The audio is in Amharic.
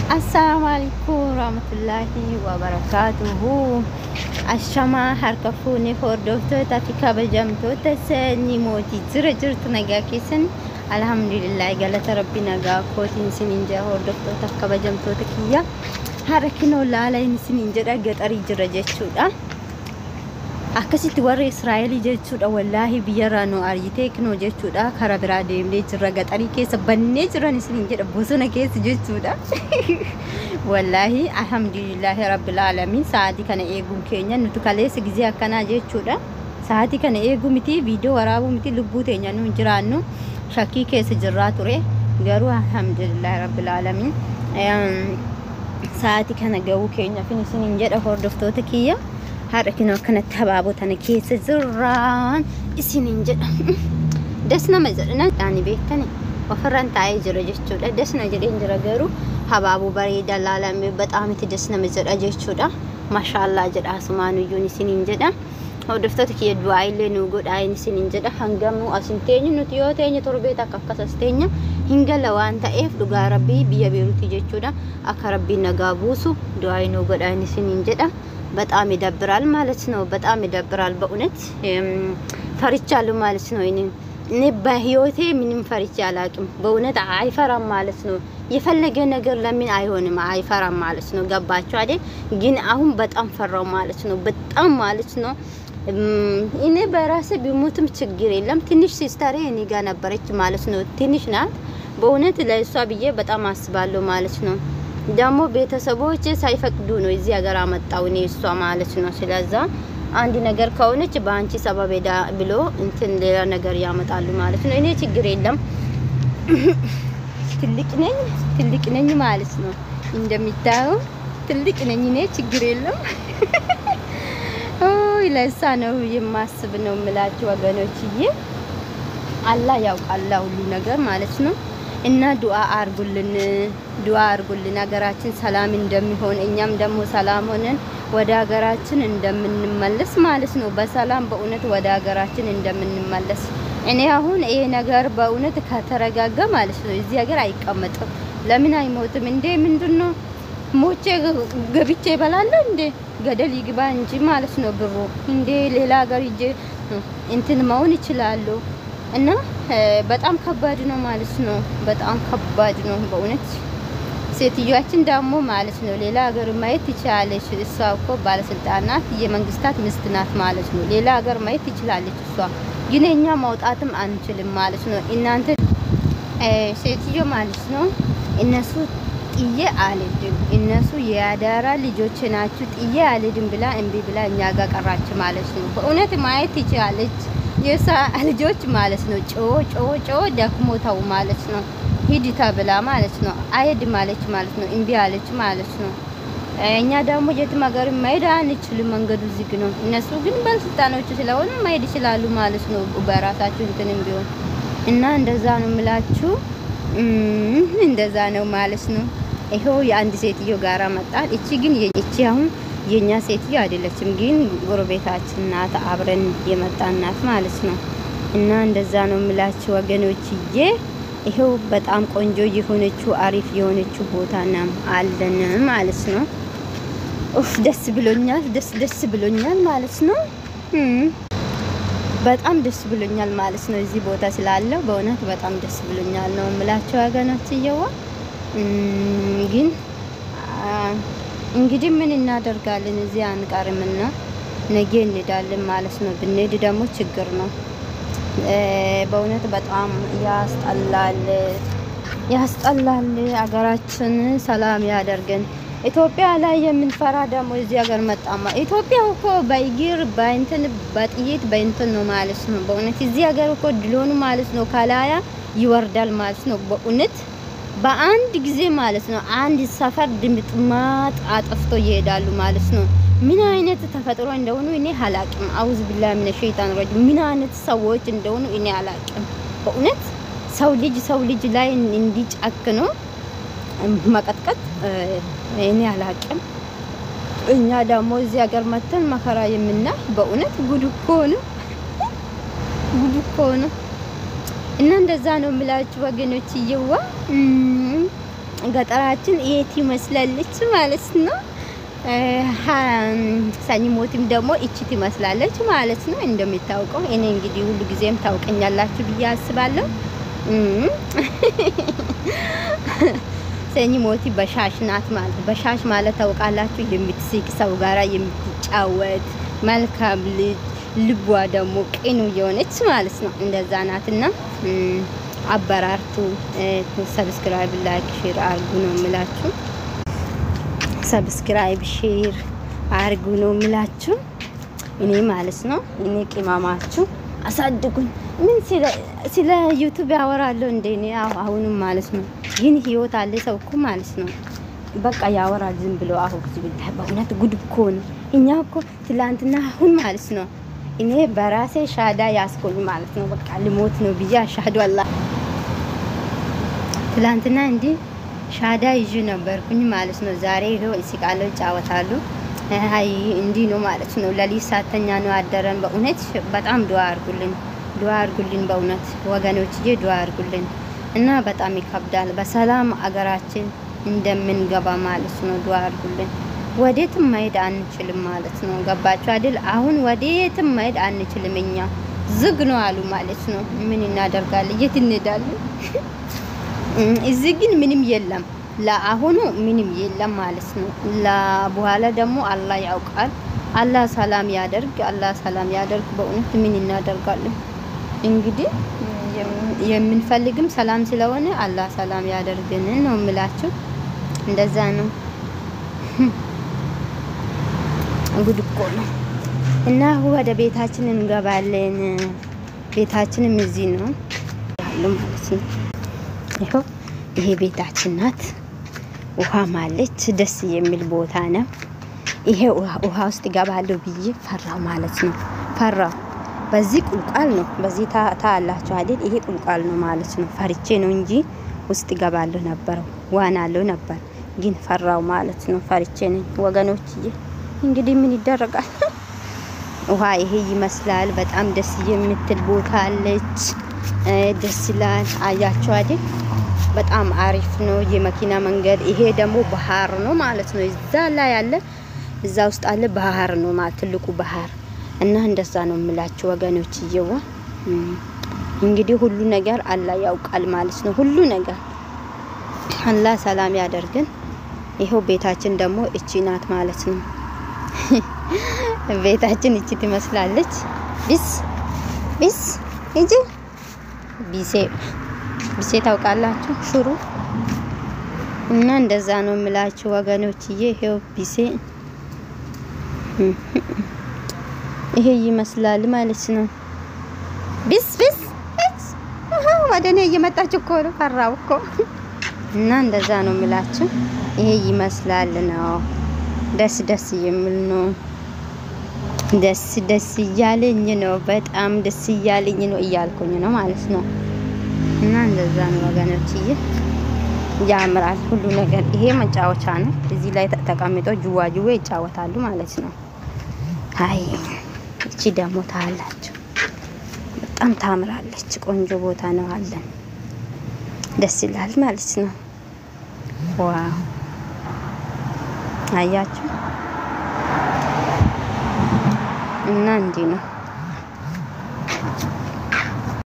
السلام عليكم ورحمة الله وبركاته. الشما هركفوني فوردوتو تافيكا بجمتو تسني موتي زرجرت نجاكيسن الحمد لله قالت ربي نجا كوتين سنينجا فوردوتو تافيكا بجمتو تكيا هركينو لا لا سنينجا قد أريج رجشودا أكسيت ورا إسرائيل جتشودا والله بيرانو أريتكنو جتشودا خرابرا ديملي جرقت أريكي سبني جراني سنينجا بوسونا كيس جتشودا والله الحمد لله رب العالمين. ساعتي كان إيجوم كينيا نتكلم سجزيا كنا جتشودا ساعتي كان إيجوم متي فيديو ورابو متي لبوتي يعني نجرانو شاكي كيس جراتوري قالوا الحمد لله رب العالمين. ساعتي كان جو كينيا في سنينجا فوردوتو تكيا هاركنا كانت تبابو تنكيس زران السنينجا دسنا مزرنا يعني بيتني وفرن تعي جرجتشودا دسنا جرين جرجرو حبابو بريد العالم بتعمل تدسنا مزر أجتشودا ما شاء الله جد أسمانو يوني سنينجا ودفتك كي دعاء لنا وجود عين سنينجا هنجمو أسنتيني نتيوتيني تربيتا كفكسستيني هنجا لو أنت إف دعاء ربي بيا بيروتي جتشودا أكربي نجابوسو دعاء نوجود عين سنينجا በጣም ይደብራል ማለት ነው። በጣም ይደብራል በእውነት ፈርቻለሁ ማለት ነው። እኔ በህይወቴ ምንም ፈርቻ አላቅም በእውነት አይፈራም ማለት ነው። የፈለገ ነገር ለምን አይሆንም አይፈራም ማለት ነው። ገባችሁ አይደል? ግን አሁን በጣም ፈራው ማለት ነው። በጣም ማለት ነው። እኔ በራሴ ቢሞትም ችግር የለም። ትንሽ ሲስተሬ እኔ ጋር ነበረች ማለት ነው። ትንሽ ናት በእውነት ለእሷ ብዬ በጣም አስባለሁ ማለት ነው። ደግሞ ቤተሰቦቼ ሳይፈቅዱ ነው እዚህ ሀገር አመጣው እኔ እሷ ማለት ነው። ስለዛ አንድ ነገር ከሆነች በአንቺ ሰበብ ሄዳ ብሎ እንትን ሌላ ነገር ያመጣሉ ማለት ነው። እኔ ችግር የለም ትልቅ ነኝ ማለት ነው። እንደሚታየው ትልቅ ነኝ እኔ ችግር የለም። ለሳ ነው የማስብ ነው የምላችሁ ወገኖችዬ። አላህ ያውቃል ሁሉ ነገር ማለት ነው። እና ዱአ አርጉልን ሀገራችን ሰላም እንደሚሆን እኛም ደግሞ ሰላም ሆነን ወደ ሀገራችን እንደምንመለስ ማለት ነው። በሰላም በእውነት ወደ ሀገራችን እንደምንመለስ እኔ አሁን ይሄ ነገር በእውነት ከተረጋጋ ማለት ነው እዚህ ሀገር አይቀመጥም። ለምን አይሞትም እንዴ? ምንድነው ሞቼ ገብቼ ይበላለሁ እንዴ? ገደል ይግባ እንጂ ማለት ነው ብሩ እንዴ ሌላ ሀገር ይጄ እንትን መሆን ይችላል። እና በጣም ከባድ ነው ማለት ነው። በጣም ከባድ ነው በእውነት። ሴትዮዋችን ደግሞ ማለት ነው ሌላ ሀገር ማየት ትችላለች። እሷ እኮ ባለስልጣን ናት፣ የመንግስታት ሚስት ናት ማለት ነው። ሌላ ሀገር ማየት ትችላለች እሷ። ግን እኛ ማውጣትም አንችልም ማለት ነው። እናንተ ሴትዮ ማለት ነው እነሱ ጥዬ አልሄድም እነሱ የአዳራ ልጆች ናችሁ ጥዬ አልሄድም ብላ እምቢ ብላ እኛ ጋር ቀራች ማለት ነው። በእውነት ማየት ትችላለች የሳ ልጆች ማለት ነው። ጮ ደክሞታው ማለት ነው። ሂድታ ብላ ማለት ነው አይድ ማለት ነው። እምቢ አለች ማለት ነው። እኛ ደግሞ የትም ሀገር መሄድ አንችልም፣ መንገዱ ዝግ ነው። እነሱ ግን ባለስልጣኖች ስለሆኑ መሄድ ይችላሉ ማለት ነው በራሳቸው እንትንም ቢሆን። እና እንደዛ ነው የምላችሁ፣ እንደዛ ነው ማለት ነው። ይሄው የአንድ ሴትዮ ጋራ መጣን። እቺ ግን እቺ አሁን የኛ ሴትዮ አይደለችም፣ ግን ጎረቤታችን ናት፣ አብረን የመጣን ናት ማለት ነው። እና እንደዛ ነው የምላችሁ ወገኖችዬ። ይሄው በጣም ቆንጆ የሆነችው አሪፍ የሆነችው ቦታ ናም አለን ማለት ነው። ደስ ብሎኛል፣ ደስ ብሎኛል ማለት ነው። በጣም ደስ ብሎኛል ማለት ነው እዚህ ቦታ ስላለው በእውነት በጣም ደስ ብሎኛል ነው የምላችሁ ወገኖችዬዋ። ግን እንግዲህ ምን እናደርጋለን እዚህ አንቀርምና ነገ እንሄዳለን ማለት ነው። ብንሄድ ደግሞ ችግር ነው በእውነት በጣም ያስጠላል። ሀገራችን ሰላም ያደርገን። ኢትዮጵያ ላይ የምንፈራ ደግሞ እዚህ ሀገር መጣማ። ኢትዮጵያ እኮ በእግር በእንትን በጥይት በእንትን ነው ማለት ነው። በእውነት እዚህ ሀገር እኮ ድሎኑ ማለት ነው ከላያ ይወርዳል ማለት ነው በእውነት በአንድ ጊዜ ማለት ነው። አንድ ሰፈር ድምጥማጥ አጥፍቶ ይሄዳሉ ማለት ነው። ምን አይነት ተፈጥሮ እንደሆኑ እኔ አላቅም። አውዝ ቢላሂ ሚነ ሸይጣን ረጂም። ምን አይነት ሰዎች እንደሆኑ እኔ አላቅም በእውነት። ሰው ልጅ ላይ እንዲጨክኑ መቀጥቀጥ እኔ አላቅም። እኛ ደግሞ እዚህ ሀገር መተን መከራ የምናይ በእውነት ጉድ እኮ ነው። እና እንደዛ ነው የምላችሁ ወገኖችዬዋ። ገጠራችን የት ይመስላለች ማለት ነው። ሰኒ ሞቲም ደግሞ እቺ ትመስላለች ማለት ነው። እንደሚታወቀው እኔ እንግዲህ ሁሉ ጊዜም ታውቀኛላችሁ ብዬ አስባለሁ። ሰኒ ሞቲ በሻሽ ናት ማለት በሻሽ ማለት ታውቃላችሁ፣ የምትስቅ ሰው ጋራ የምትጫወት መልካም ልጅ ልቧ ደግሞ ቅኑ የሆነች ማለት ነው። እንደዛ ናትና አበራርቱ። ሰብስክራይብ፣ ላይክ፣ ሼር አርጉ ነው የምላችሁ። ሰብስክራይብ ሼር አርጉ ነው የምላችሁ እኔ ማለት ነው። እኔ ቅማማችሁ አሳድጉኝ። ምን ስለ ዩቲዩብ ያወራለሁ እንዴ? እኔ አሁንም ማለት ነው። ግን ህይወት አለ ሰው እኮ ማለት ነው። በቃ ያወራል ዝም ብሎ አሁን ቢታይ በእውነት ጉድ እኮ ነው። እኛ እኮ ትላንትና አሁን ማለት ነው እኔ በራሴ ሻዳ ያስቆኝ ማለት ነው። በቃ ልሞት ነው ብዬ አሻዱ አላህ ትላንትና እንዲ ሻዳ ይዤ ነበርኩኝ ማለት ነው። ዛሬ ይሄው እስቃለሁ ጫወታሉ። አይ እንዲ ነው ማለት ነው። ለሊት ሳተኛ ነው አደረን። በእውነት በጣም ዱአ አርጉልን በእውነት ወገኖችዬ ዱአ አርጉልን እና በጣም ይከብዳል። በሰላም አገራችን እንደምንገባ ማለት ነው ዱአ አርጉልን። ወዴትም መሄድ አንችልም ማለት ነው። ገባችሁ አይደል? አሁን ወዴትም መሄድ አንችልም። እኛ ዝግ ነው አሉ ማለት ነው። ምን እናደርጋለን? የት እንሄዳለን? እዚህ ግን ምንም የለም። ለአሁኑ ምንም የለም ማለት ነው። ለበኋላ ደግሞ አላህ ያውቃል። አላህ ሰላም ያደርግ። በእውነት ምን እናደርጋለን እንግዲህ የምንፈልግም ሰላም ስለሆነ አላህ ሰላም ያደርግን ነው የምላችሁ። እንደዛ ነው። ጉድ እኮ ነው። እና ወደ ቤታችን እንገባለን። ቤታችንም እዚህ ነው ያለው ማለት ነው። ይሄው ይሄ ቤታችን ናት። ውሃ ማለች ደስ የሚል ቦታ ነው። ይሄ ውሃ ውስጥ ገባለሁ ብዬ ፈራው ማለት ነው። ፈራው። በዚህ ቁልቋል ነው። በዚህ ታላችሁ አይደል? ይሄ ቁልቋል ነው ማለት ነው። ፈርቼ ነው እንጂ ውስጥ ገባለሁ ነበር፣ ዋናለሁ ነበር። ግን ፈራው ማለት ነው። ፈርቼ ነኝ ወገኖችዬ። እንግዲህ ምን ይደረጋል? ውሃ ይሄ ይመስላል። በጣም ደስ የምትል ቦታ አለች። ደስ ይላል። አያችሁ አይደል? በጣም አሪፍ ነው የመኪና መንገድ። ይሄ ደግሞ ባህር ነው ማለት ነው። እዛ ላይ ያለ እዛ ውስጥ አለ ባህር ነው ማለት ትልቁ ባህር። እና እንደዛ ነው የምላችሁ ወገኖችዬ። እንግዲህ ሁሉ ነገር አላህ ያውቃል ማለት ነው። ሁሉ ነገር አላህ ሰላም ያደርግን። ይሄው ቤታችን ደግሞ እቺ ናት ማለት ነው። ቤታችን እቺ ትመስላለች። ቢስ እንጂ ቢሴ ታውቃላችሁ ሽሩ። እና እንደዛ ነው የምላችሁ ወገኖችዬ። ይሄው ቢሴ ይሄ ይመስላል ማለት ነው። ቢስ ወደኔ እየመጣች እኮ ነው። ፈራው እኮ። እና እንደዛ ነው የምላችሁ። ይሄ ይመስላል ነው። ደስ የሚል ነው። ደስ እያለኝ ነው። በጣም ደስ እያለኝ ነው እያልኩኝ ነው ማለት ነው። እና እንደዛ ነው ወገኖችዬ። ያምራል ሁሉ ነገር። ይሄ መጫወቻ ነው። እዚህ ላይ ተቀምጠው ጅዋጅዌ ይጫወታሉ ማለት ነው። አይ እቺ ደግሞ ታላችሁ በጣም ታምራለች። ቆንጆ ቦታ ነው አለን። ደስ ይላል ማለት ነው። ዋው አያችሁ። እና እንዲህ ነው።